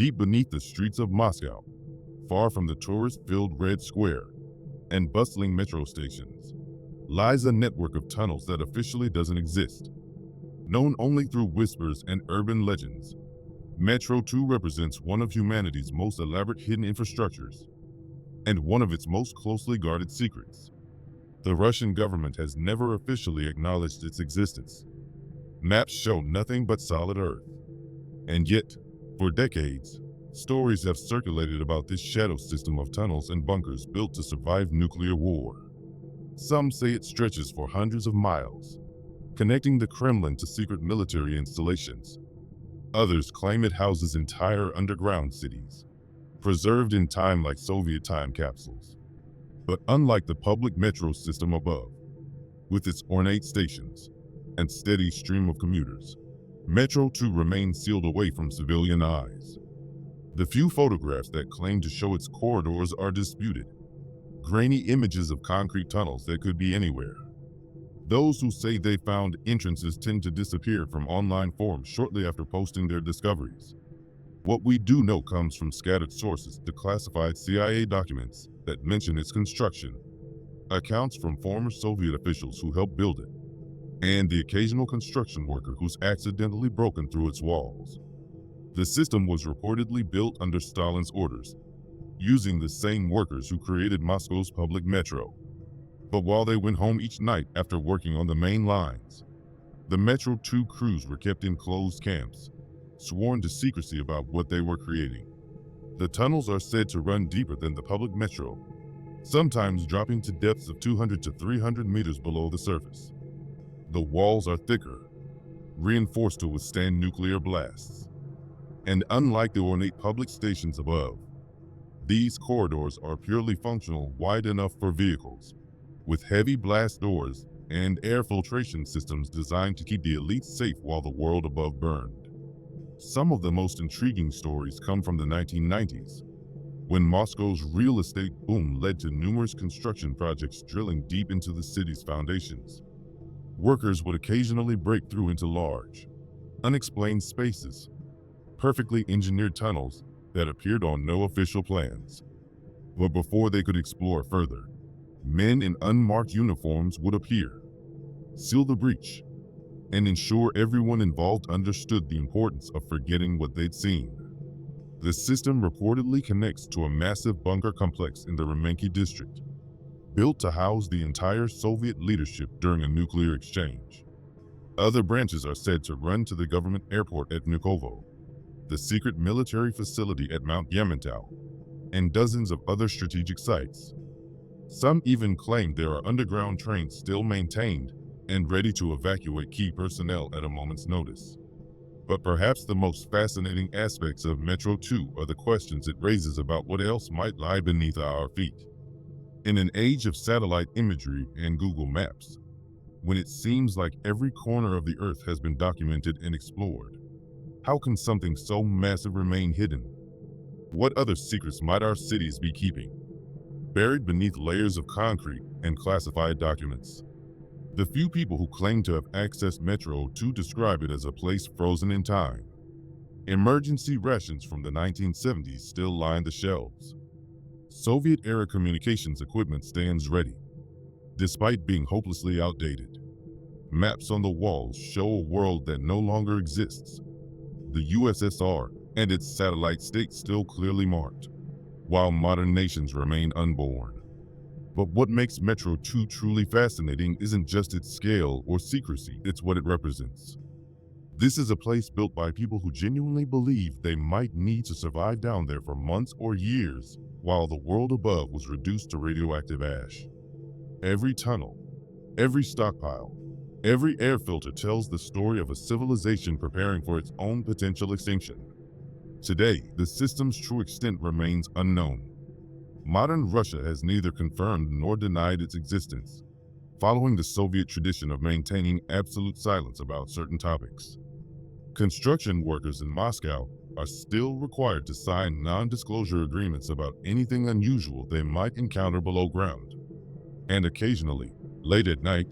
Deep beneath the streets of Moscow, far from the tourist-filled Red Square and bustling metro stations, lies a network of tunnels that officially doesn't exist. Known only through whispers and urban legends, Metro 2 represents one of humanity's most elaborate hidden infrastructures and one of its most closely guarded secrets. The Russian government has never officially acknowledged its existence. Maps show nothing but solid Earth. And yet, for decades, stories have circulated about this shadow system of tunnels and bunkers built to survive nuclear war. Some say it stretches for hundreds of miles, connecting the Kremlin to secret military installations. Others claim it houses entire underground cities, preserved in time like Soviet time capsules. But unlike the public metro system above, with its ornate stations and steady stream of commuters, Metro 2 remains sealed away from civilian eyes. The few photographs that claim to show its corridors are disputed, grainy images of concrete tunnels that could be anywhere. Those who say they found entrances tend to disappear from online forums shortly after posting their discoveries. What we do know comes from scattered sources, declassified CIA documents that mention its construction, accounts from former Soviet officials who helped build it, and the occasional construction worker who's accidentally broken through its walls. The system was reportedly built under Stalin's orders, using the same workers who created Moscow's public metro. But while they went home each night after working on the main lines, the Metro 2 crews were kept in closed camps, sworn to secrecy about what they were creating. The tunnels are said to run deeper than the public metro, sometimes dropping to depths of 200 to 300 meters below the surface. The walls are thicker, reinforced to withstand nuclear blasts. And unlike the ornate public stations above, these corridors are purely functional, wide enough for vehicles, with heavy blast doors and air filtration systems designed to keep the elites safe while the world above burned. Some of the most intriguing stories come from the 1990s, when Moscow's real estate boom led to numerous construction projects drilling deep into the city's foundations. Workers would occasionally break through into large, unexplained spaces, perfectly engineered tunnels that appeared on no official plans. But before they could explore further, men in unmarked uniforms would appear, seal the breach, and ensure everyone involved understood the importance of forgetting what they'd seen. The system reportedly connects to a massive bunker complex in the Remenki district, built to house the entire Soviet leadership during a nuclear exchange. Other branches are said to run to the government airport at Vnukovo, the secret military facility at Mount Yamantau, and dozens of other strategic sites. Some even claim there are underground trains still maintained and ready to evacuate key personnel at a moment's notice. But perhaps the most fascinating aspects of Metro 2 are the questions it raises about what else might lie beneath our feet. In an age of satellite imagery and Google Maps, when it seems like every corner of the Earth has been documented and explored, how can something so massive remain hidden? What other secrets might our cities be keeping, buried beneath layers of concrete and classified documents? The few people who claim to have accessed Metro 2 describe it as a place frozen in time. Emergency rations from the 1970s still line the shelves. Soviet-era communications equipment stands ready, despite being hopelessly outdated. Maps on the walls show a world that no longer exists. The USSR and its satellite states still clearly marked, while modern nations remain unborn. But what makes Metro 2 truly fascinating isn't just its scale or secrecy, it's what it represents. This is a place built by people who genuinely believe they might need to survive down there for months or years, while the world above was reduced to radioactive ash. Every tunnel, every stockpile, every air filter tells the story of a civilization preparing for its own potential extinction. Today, the system's true extent remains unknown. Modern Russia has neither confirmed nor denied its existence, following the Soviet tradition of maintaining absolute silence about certain topics. Construction workers in Moscow are still required to sign non-disclosure agreements about anything unusual they might encounter below ground. And occasionally, late at night,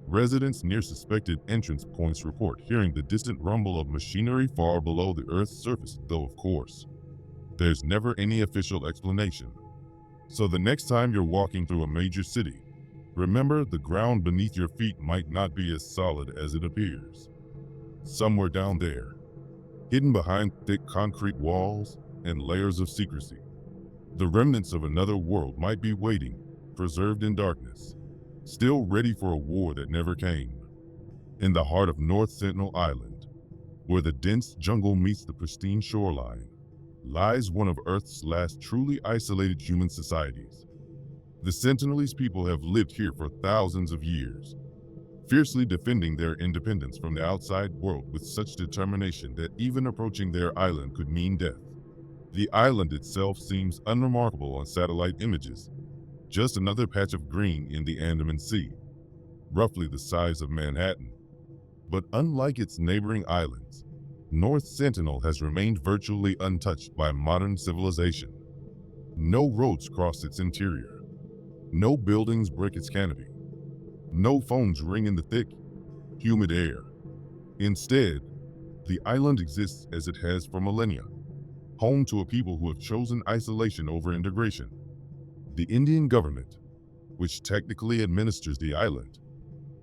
residents near suspected entrance points report hearing the distant rumble of machinery far below the Earth's surface, though of course, There's never any official explanation. So the next time you're walking through a major city, remember the ground beneath your feet might not be as solid as it appears. Somewhere down there, hidden behind thick concrete walls and layers of secrecy, the remnants of another world might be waiting, preserved in darkness, still ready for a war that never came. In the heart of North Sentinel Island, where the dense jungle meets the pristine shoreline, lies one of Earth's last truly isolated human societies. The Sentinelese people have lived here for thousands of years, fiercely defending their independence from the outside world with such determination that even approaching their island could mean death. The island itself seems unremarkable on satellite images, just another patch of green in the Andaman Sea, roughly the size of Manhattan. But unlike its neighboring islands, North Sentinel has remained virtually untouched by modern civilization. No roads cross its interior. No buildings break its canopy. No phones ring in the thick, humid air. Instead, the island exists as it has for millennia, home to a people who have chosen isolation over integration. The Indian government, which technically administers the island,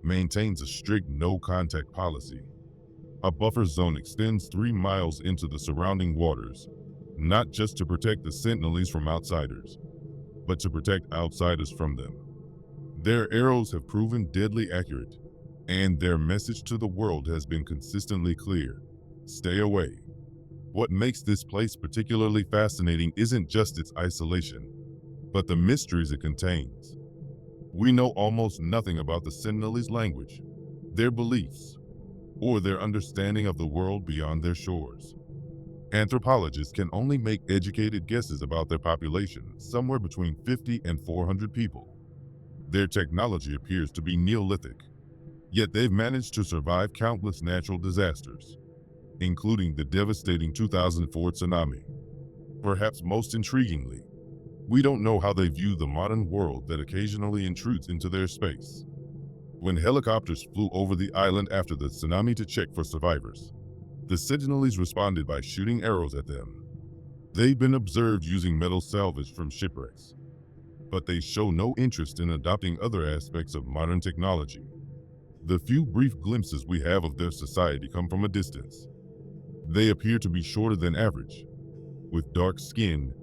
maintains a strict no-contact policy. A buffer zone extends 3 miles into the surrounding waters, not just to protect the Sentinelese from outsiders, but to protect outsiders from them. Their arrows have proven deadly accurate, and their message to the world has been consistently clear: stay away. What makes this place particularly fascinating isn't just its isolation, but the mysteries it contains. We know almost nothing about the Sentinelese language, their beliefs, or their understanding of the world beyond their shores. Anthropologists can only make educated guesses about their population, somewhere between 50 and 400 people. Their technology appears to be Neolithic, yet they've managed to survive countless natural disasters, including the devastating 2004 tsunami. Perhaps most intriguingly, we don't know how they view the modern world that occasionally intrudes into their space. When helicopters flew over the island after the tsunami to check for survivors, the Sentinelese responded by shooting arrows at them. They've been observed using metal salvage from shipwrecks, but they show no interest in adopting other aspects of modern technology. The few brief glimpses we have of their society come from a distance. They appear to be shorter than average, with dark skin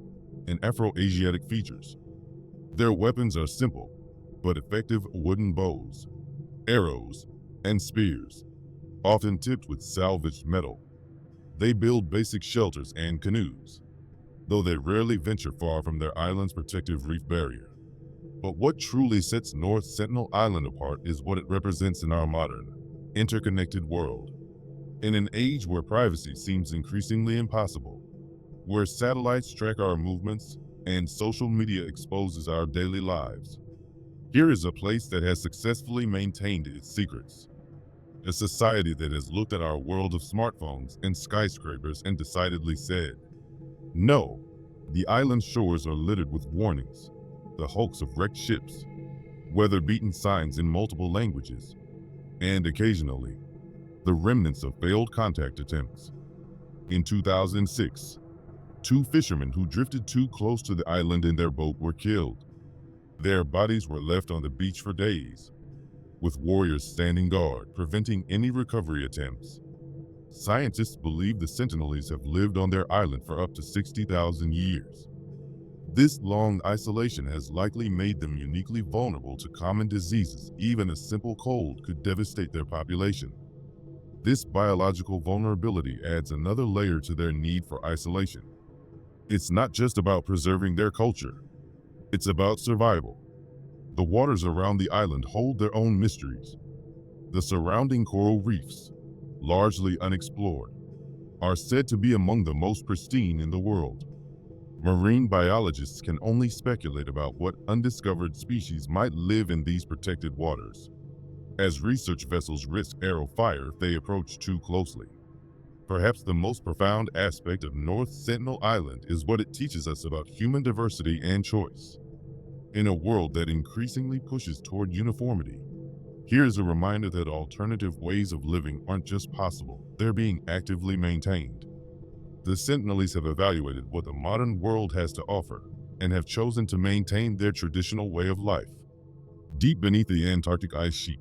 and Afro-Asiatic features. Their weapons are simple, but effective wooden bows, arrows, and spears, often tipped with salvaged metal. They build basic shelters and canoes, though they rarely venture far from their island's protective reef barrier. But what truly sets North Sentinel Island apart is what it represents in our modern, interconnected world. In an age where privacy seems increasingly impossible, where satellites track our movements and social media exposes our daily lives, here is a place that has successfully maintained its secrets. A society that has looked at our world of smartphones and skyscrapers and decidedly said, no. The island's shores are littered with warnings, the hulks of wrecked ships, weather-beaten signs in multiple languages, and occasionally, the remnants of failed contact attempts. In 2006, 2 fishermen who drifted too close to the island in their boat were killed. Their bodies were left on the beach for days, with warriors standing guard, preventing any recovery attempts. Scientists believe the Sentinelese have lived on their island for up to 60,000 years. This long isolation has likely made them uniquely vulnerable to common diseases. Even a simple cold could devastate their population. This biological vulnerability adds another layer to their need for isolation. It's not just about preserving their culture. It's about survival. The waters around the island hold their own mysteries. The surrounding coral reefs, largely unexplored, are said to be among the most pristine in the world. Marine biologists can only speculate about what undiscovered species might live in these protected waters, as research vessels risk arrow fire if they approach too closely. Perhaps the most profound aspect of North Sentinel Island is what it teaches us about human diversity and choice. In a world that increasingly pushes toward uniformity, here is a reminder that alternative ways of living aren't just possible, they're being actively maintained. The Sentinels have evaluated what the modern world has to offer and have chosen to maintain their traditional way of life. Deep beneath the Antarctic ice sheet,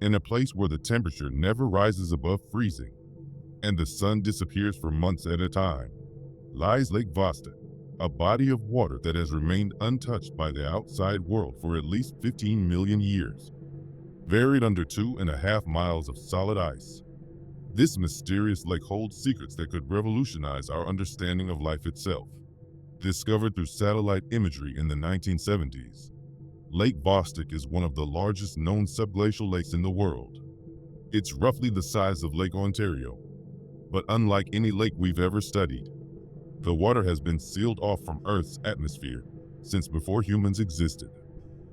in a place where the temperature never rises above freezing and the sun disappears for months at a time, lies Lake Vostok, a body of water that has remained untouched by the outside world for at least 15 million years. Buried under 2.5 miles of solid ice, this mysterious lake holds secrets that could revolutionize our understanding of life itself. Discovered through satellite imagery in the 1970s, Lake Vostok is one of the largest known subglacial lakes in the world. It's roughly the size of Lake Ontario, but unlike any lake we've ever studied, the water has been sealed off from Earth's atmosphere since before humans existed,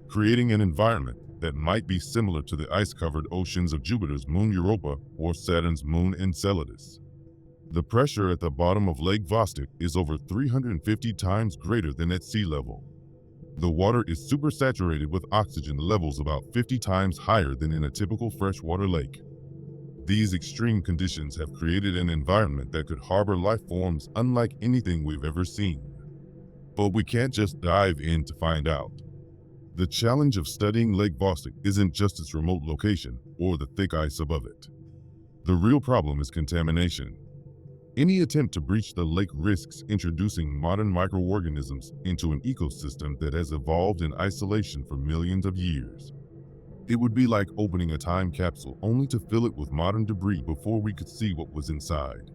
creating an environment that might be similar to the ice-covered oceans of Jupiter's moon Europa or Saturn's moon Enceladus. The pressure at the bottom of Lake Vostok is over 350 times greater than at sea level. The water is supersaturated with oxygen levels about 50 times higher than in a typical freshwater lake. These extreme conditions have created an environment that could harbor life forms unlike anything we've ever seen. But we can't just dive in to find out. The challenge of studying Lake Vostok isn't just its remote location or the thick ice above it. The real problem is contamination. Any attempt to breach the lake risks introducing modern microorganisms into an ecosystem that has evolved in isolation for millions of years. It would be like opening a time capsule only to fill it with modern debris before we could see what was inside.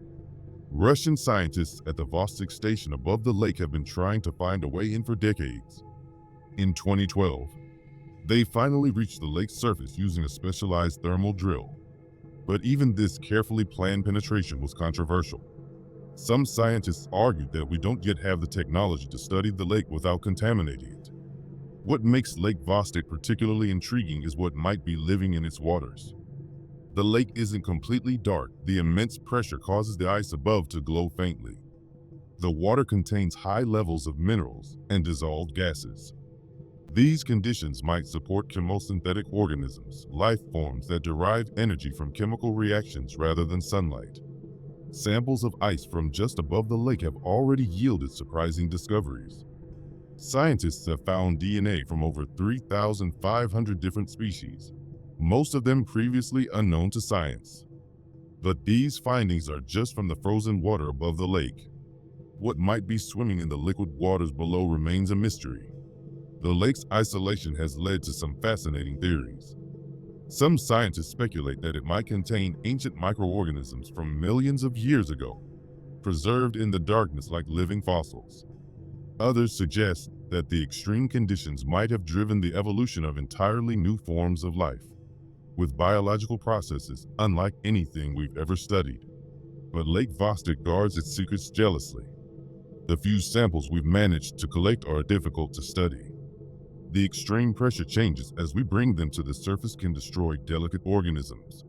Russian scientists at the Vostok station above the lake have been trying to find a way in for decades. In 2012, they finally reached the lake's surface using a specialized thermal drill. But even this carefully planned penetration was controversial. Some scientists argued that we don't yet have the technology to study the lake without contaminating it. What makes Lake Vostok particularly intriguing is what might be living in its waters. The lake isn't completely dark. The immense pressure causes the ice above to glow faintly. The water contains high levels of minerals and dissolved gases. These conditions might support chemosynthetic organisms, life forms that derive energy from chemical reactions rather than sunlight. Samples of ice from just above the lake have already yielded surprising discoveries. Scientists have found DNA from over 3,500 different species, most of them previously unknown to science. But these findings are just from the frozen water above the lake. What might be swimming in the liquid waters below remains a mystery. The lake's isolation has led to some fascinating theories. Some scientists speculate that it might contain ancient microorganisms from millions of years ago, preserved in the darkness like living fossils. Others suggest that the extreme conditions might have driven the evolution of entirely new forms of life, with biological processes unlike anything we've ever studied. But Lake Vostok guards its secrets jealously. The few samples we've managed to collect are difficult to study. The extreme pressure changes as we bring them to the surface can destroy delicate organisms.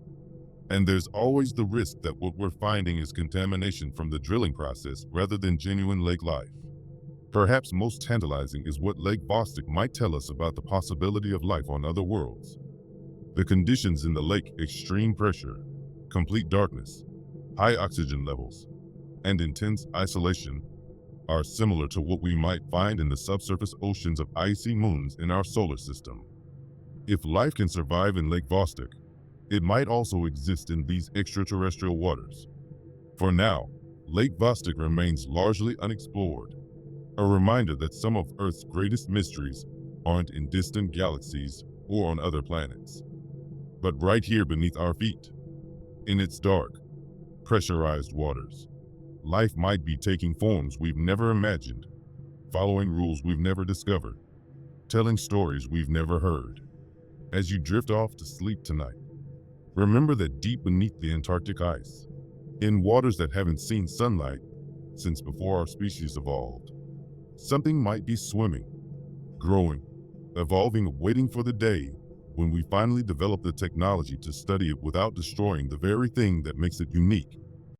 And there's always the risk that what we're finding is contamination from the drilling process rather than genuine lake life. Perhaps most tantalizing is what Lake Vostok might tell us about the possibility of life on other worlds. The conditions in the lake, extreme pressure, complete darkness, high oxygen levels, and intense isolation, are similar to what we might find in the subsurface oceans of icy moons in our solar system. If life can survive in Lake Vostok, it might also exist in these extraterrestrial waters. For now, Lake Vostok remains largely unexplored, a reminder that some of Earth's greatest mysteries aren't in distant galaxies or on other planets, but right here beneath our feet. In its dark, pressurized waters, life might be taking forms we've never imagined, following rules we've never discovered, telling stories we've never heard. As you drift off to sleep tonight, remember that deep beneath the Antarctic ice, in waters that haven't seen sunlight since before our species evolved, something might be swimming, growing, evolving, waiting for the day when we finally develop the technology to study it without destroying the very thing that makes it unique.